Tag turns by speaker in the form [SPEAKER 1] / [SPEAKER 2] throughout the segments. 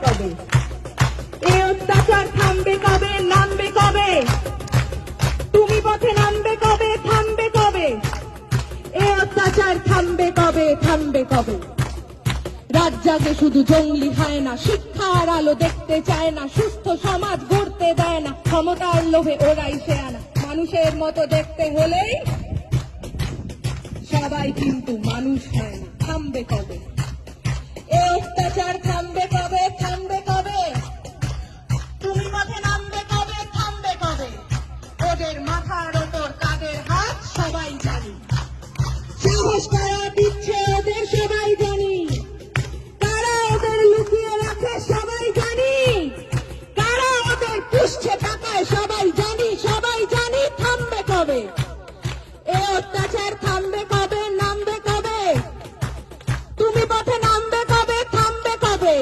[SPEAKER 1] কবে? এই অত্যাচার থামবে কবে? নামবে কবে? তুমি পথে নামবে কবে? থামবে কবে? এই অত্যাচার থামবে কবে? থামবে কবে? রাত জাগে শুধু জঙ্গলি হয় না, শিক্ষার আলো দেখতে চায় না, সুস্থ সমাজ গড়তে দেয় না, ক্ষমতার লোভে ওরাই শেয়ানা। মানুষের মতো দেখতে হলেই সবাই কিন্তু মানুষ হয় না। থামবে কবে? এই অত্যাচার থামবে কবে? থামবে কবে? তুমি পথে নামবে কবে? থামবে কবে? ওদের মাথার ওপর কাদের হাত সবাই জানি, সাহস কারা দিচ্ছে ওদের সবাই জানি, কারা ওদের লুকিয়ে রাখে সবাই জানি, কারা ওদের পুষছে টাকায় সবাই জানি, সবাই জানি। থামবে কবে? এই অত্যাচার থামবে কবে? নামবে কবে? তুমি পথে নামবে কবে? থামবে কবে?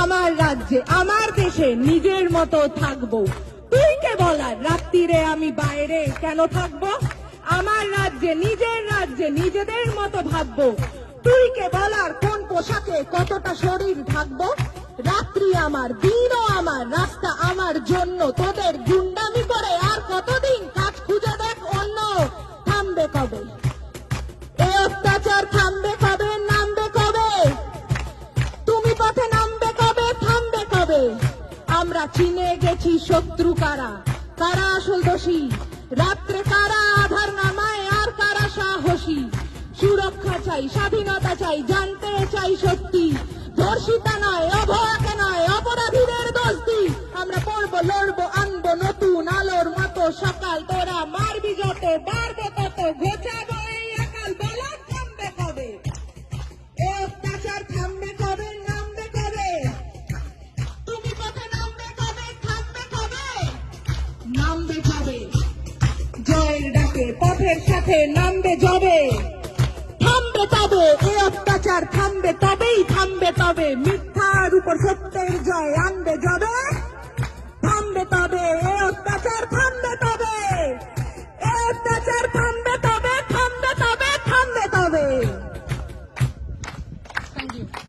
[SPEAKER 1] আমার রাজ্যে আমার দেশে নিজের মতো থাকবো, তুই কে বলার রাত্রিরে আমি বাইরে কেন থাকবো? আমার রাজ্যে নিজের রাজ্যে নিজেদের মতো ভাববো, তুই কে বলার কোন পোশাকে কতটা শরীর ঢাকবো? রাত্রি আমার, দিনও আমার, রাস্তা আমার জন্য, তোদের গুন্ডামি করে আর কতদিন কাজ খুঁজে দেখ অন্য। থামবে কবে? এই অত্যাচার থামবে কবে? নামবে কবে? তুমি পথে নামবে কবে? থামবে কবে? আমরা চিনে গেছি শত্রু কারা, কারা আসল দোষী, রাত্রে কারা আধার নামায় আর কারা সাহসী। সুরক্ষা চাই, স্বাধীনতা চাই, জানতে চাই সত্যি, ধর্ষিতা নয়, অভয়াকে নয়, অপরাধীদের দোস্তি। আমরা পড়বো, লড়বো, আনবো নতুন আলোর মতো সকাল, তোরা মারবি যত, বাড়বো তত, ঘোচাবো এই একাল। বলো থামবে কবে? এই অত্যাচার থামবে কবে? নামবে কবে? তুমি পথে নামবে কবে? থামবে কবে? নামবে কবে? জয়ের ডাকে পথের সাথে নামবে যবে, থামবে তবে এই অত্যাচার, থামবে তবেই, থামবে তবে।